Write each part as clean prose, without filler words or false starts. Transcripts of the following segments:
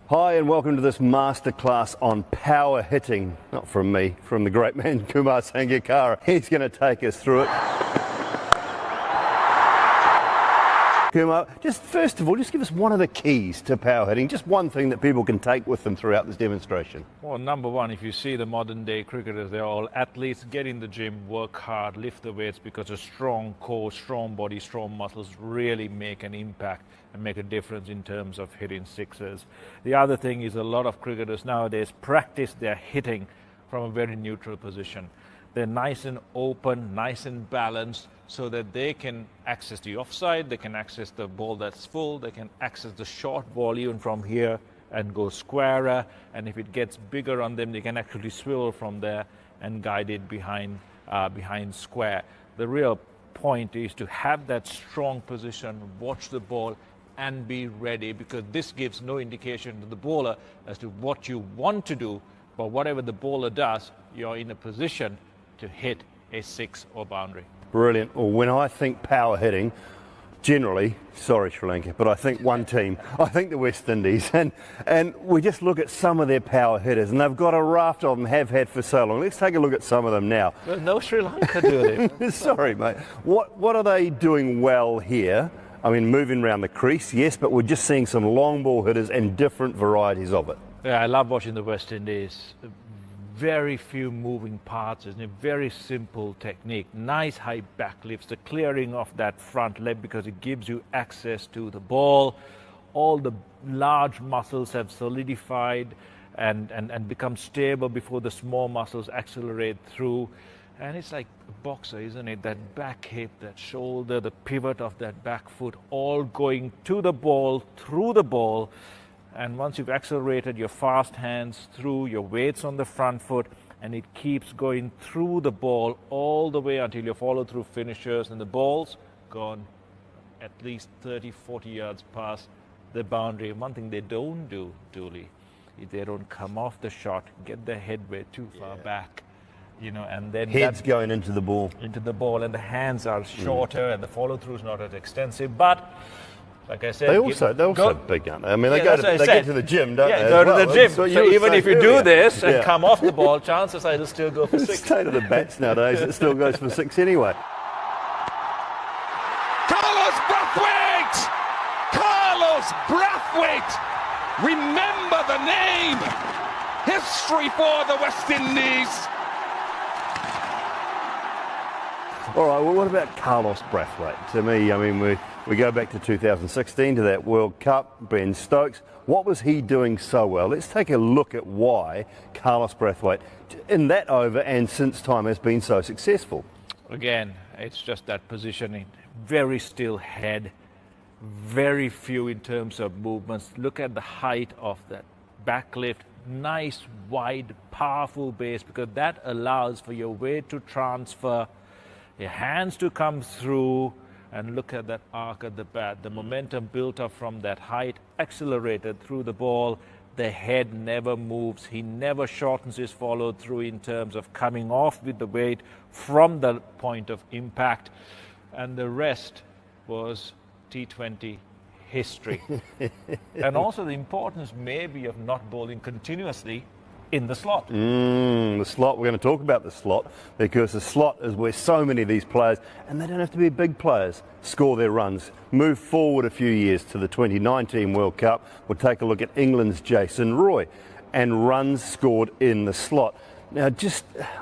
Hi and welcome to this masterclass on power hitting. Not from me, from the great man Kumar Sangakkara. He's going to take us through it. Kumar, just first of all, just give us one of the keys to power hitting, just one thing that people can take with them throughout this demonstration. Well, number one, if you see the modern day cricketers, they're all athletes. Get in the gym, work hard, lift the weights, because a strong core, strong body, strong muscles really make an impact and make a difference in terms of hitting sixes. The other thing is a lot of cricketers nowadays practice their hitting from a very neutral position. They're nice and open, nice and balanced, so that they can access the offside, they can access the ball that's full, they can access the short ball even from here and go squarer, and if it gets bigger on them, they can actually swivel from there and guide it behind square. The real point is to have that strong position, watch the ball, and be ready, because this gives no indication to the bowler as to what you want to do, but whatever the bowler does, you're in a position to hit a six or boundary. Brilliant. Well, when I think power hitting, generally, sorry Sri Lanka, but I think one team, I think the West Indies, and we just look at some of their power hitters, and they've got a raft of them, have had for so long. Let's take a look at some of them now. Well, no Sri Lanka do it. Sorry, mate. What are they doing well here? I mean, moving around the crease, yes, but we're just seeing some long ball hitters and different varieties of it. Yeah, I love watching the West Indies. Very few moving parts, it's a very simple technique. Nice high back lifts, the clearing of that front leg, because it gives you access to the ball. All the large muscles have solidified and become stable before the small muscles accelerate through. And it's like a boxer, isn't it? That back hip, that shoulder, the pivot of that back foot, all going to the ball, through the ball. And once you've accelerated your fast hands through, your weights on the front foot, and it keeps going through the ball all the way until your follow-through finishes, and the ball's gone at least 30, 40 yards past the boundary. One thing they don't do, Dooley, is they don't come off the shot, get their head way too far back, and then head's going into the ball. Into the ball, and the hands are shorter, and the follow-through is not as extensive, but like I said, they're also big, aren't they? I mean, they get to the gym, don't they? Yeah, go to the gym. So even if you do this and come off the ball, chances are it'll still go for six. State of the bats nowadays, it still goes for six anyway. Carlos Brathwaite! Remember the name! History for the West Indies! All right, well, what about Carlos Brathwaite? To me, I mean, we go back to 2016 to that World Cup, Ben Stokes. What was he doing so well? Let's take a look at why Carlos Brathwaite, in that over and since time, has been so successful. Again, it's just that positioning. Very still head, very few in terms of movements. Look at the height of that back lift. Nice, wide, powerful base, because that allows for your weight to transfer, your hands to come through, and look at that arc at the bat. The momentum built up from that height, accelerated through the ball. The head never moves. He never shortens his follow through in terms of coming off with the weight from the point of impact. And the rest was T20 history. And also the importance maybe of not bowling continuously in the slot. The slot, we're going to talk about the slot, because the slot is where so many of these players, and they don't have to be big players, score their runs. Move forward a few years to the 2019 World Cup. We'll take a look at England's Jason Roy and runs scored in the slot. Now,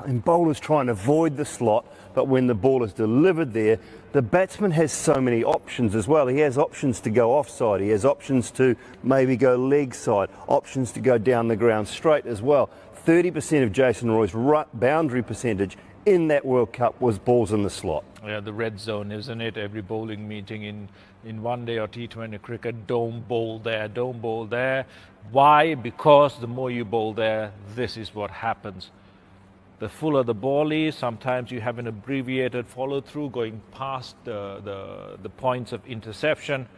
bowlers try and avoid the slot, but when the ball is delivered there, the batsman has so many options as well. He has options to go offside, he has options to maybe go leg side, options to go down the ground straight as well. 30% of Jason Roy's boundary percentage in that World Cup was balls in the slot. Yeah, the red zone, isn't it? Every bowling meeting in one day or T20 cricket, don't bowl there, don't bowl there. Why? Because the more you bowl there, this is what happens. The fuller the ball is, sometimes you have an abbreviated follow-through going past the points of interception,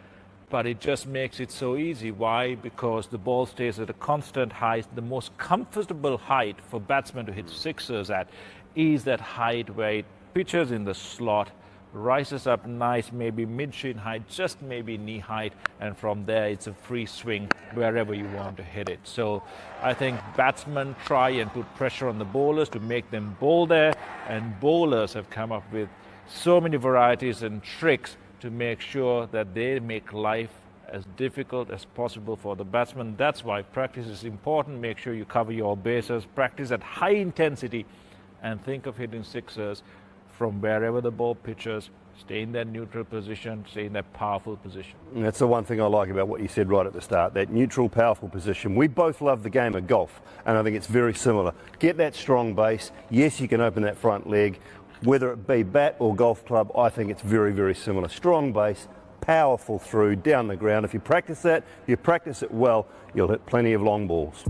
but it just makes it so easy. Why? Because the ball stays at a constant height. The most comfortable height for batsmen to hit sixers at is that height where it pitches in the slot rises up nice, maybe mid-shin height, just maybe knee height, and from there it's a free swing wherever you want to hit it. So I think batsmen try and put pressure on the bowlers to make them bowl there, and bowlers have come up with so many varieties and tricks to make sure that they make life as difficult as possible for the batsman. That's why practice is important. Make sure you cover your bases, practice at high intensity, and think of hitting sixers from wherever the ball pitches. Stay in that neutral position, stay in that powerful position. And that's the one thing I like about what you said right at the start, that neutral, powerful position. We both love the game of golf, and I think it's very similar. Get that strong base. Yes, you can open that front leg. Whether it be bat or golf club, I think it's very, very similar. Strong base, powerful through, down the ground. If you practice that, you practice it well, you'll hit plenty of long balls.